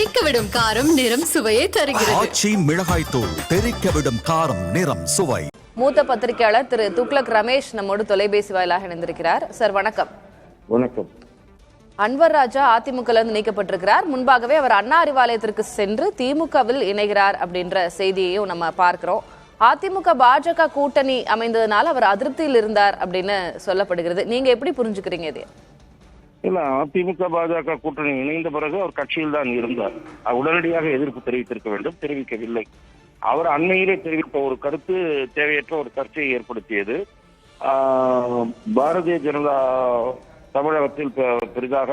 தெறிக்கவிடும் காரம் நிறம் சுவையை தருகிறது. ஆச்சி மிளகாய் தூள் தெறிக்கவிடும் காரம் நிறம் சுவை. மூத்த பத்திரிகையாளர் திரு துக்ளக் ரமேஷ் நம்மோடு தொலைபேசி வாயிலாக இணைந்திருக்கிறார். சார் வணக்கம். வணக்கம். அன்வர் ராஜா அதிமுகவிலிருந்து நீக்கப்பட்டிருக்கிறார். முன்பாகவே அவர் அண்ணா அறிவாலயத்திற்கு சென்று திமுகவில் இணைகிறார் அப்படின்ற செய்தியையும் நம்ம பார்க்கிறோம். அதிமுக பாஜக கூட்டணி அமைந்ததுனால அவர் அதிருப்தியில் இருந்தார் அப்படின்னு சொல்லப்படுகிறது. நீங்க எப்படி புரிஞ்சுக்கிறீங்க இது? இல்ல, அதிமுக பாஜக கூட்டணி இணைந்த பிறகு அவர் கட்சியில் தான் இருந்தார். உடனடியாக எதிர்ப்பு தெரிவித்திருக்க வேண்டும், தெரிவிக்கவில்லை. அவர் அண்மையிலே தெரிவித்த ஒரு கருத்து தேவையற்ற ஒரு சர்ச்சையை ஏற்படுத்தியது. பாரதிய ஜனதா தமிழகத்தில் பெரிதாக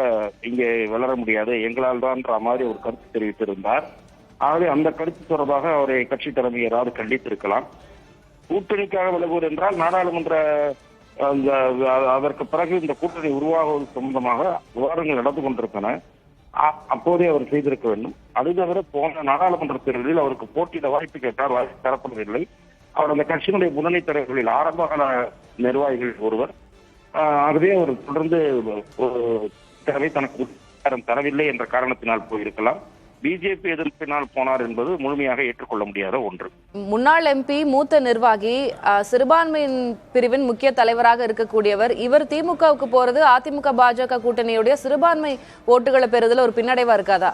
இங்கே வளர முடியாது, எங்களால் தான்ன்ற மாதிரி ஒரு கருத்து தெரிவித்திருந்தார். ஆகவே அந்த கருத்து தொடர்பாக அவரை கட்சி தலைமை ஏதாவது கண்டித்திருக்கலாம். கூட்டணிக்காக விலகுவது என்றால் நாடாளுமன்ற அதற்கு பிறகு இந்த கூட்டணி உருவாகுவது சம்பந்தமாக விவாதங்கள் நடந்து கொண்டிருந்தன. அப்போதே அவர் செய்திருக்க வேண்டும். அது தவிர போன நாடாளுமன்ற தேர்தலில் அவருக்கு போட்டியிட வாய்ப்பு கேட்டார், வாய்ப்பு தரப்படவில்லை. அவர் அந்த கட்சியினுடைய முன்னணி தலைவர்களில் ஆரம்பகால நிர்வாகிகள் ஒருவர். ஆகவே அவர் தொடர்ந்து தனக்கு தரவில்லை என்ற காரணத்தினால் போயிருக்கலாம். பிஜேபி எதிர்ப்பினால் போனார் என்பது முழுமையாக ஏற்றுக்கொள்ள முடியாத ஒன்று. முன்னாள் எம்பி, மூத்த நிர்வாகி, சிறுபான்மையின் பிரிவின் முக்கிய தலைவராக இருக்கக்கூடியவர். இவர் திமுகவுக்கு போறது அதிமுக பாஜக கூட்டணியுடைய சிறுபான்மை ஓட்டுகளை பெறுதல் ஒரு பின்னடைவா இருக்காதா?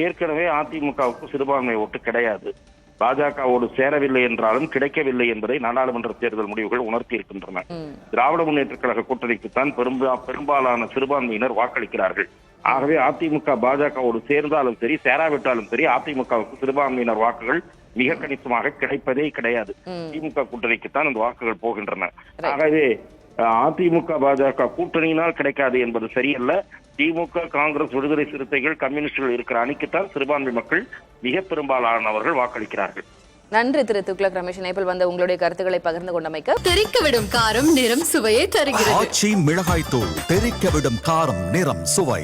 ஏற்கனவே அதிமுகவுக்கு சிறுபான்மை ஓட்டு கிடையாது. பாஜகவோடு சேரவில்லை என்றாலும் கிடைக்கவில்லை என்பதை நாடாளுமன்ற தேர்தல் முடிவுகள் உணர்த்தி இருக்கின்றன. திராவிட முன்னேற்ற கழக கூட்டணிக்குத்தான் பெரும்பாலான சிறுபான்மையினர் வாக்களிக்கிறார்கள். ஆகவே அதிமுக பாஜகவோடு சேர்ந்தாலும் சரி, சேராவிட்டாலும் சரி, அதிமுகவுக்கு சிறுபான்மையினர் வாக்குகள் மிக கணிசமாக கிடைப்பதே கிடையாது. திமுக கூட்டணிக்குத்தான் அந்த வாக்குகள் போகின்றன. ஆகவே அதிமுக பாஜக கூட்டணியினால் கிடைக்காது என்பது சரியல்ல. திமுக, காங்கிரஸ், விடுதலை சிறுத்தைகள், கம்யூனிஸ்டுகள் இருக்கிற அணிக்குத்தான் சிறுபான்மை மக்கள் மிக பெரும்பாலானவர்கள் வாக்களிக்கிறார்கள். நன்றி திரு துக்ளக் ரமேஷ். இணைப்பில் வந்த உங்களுடைய கருத்துக்களை பகிர்ந்து கொண்டமைக்கு. தெறிக்கவிடும் காரம் நிறம் சுவையை தருகிறது. ஆச்சி மிளகாய் தூள் தெறிக்கவிடும் காரம் நிறம் சுவை.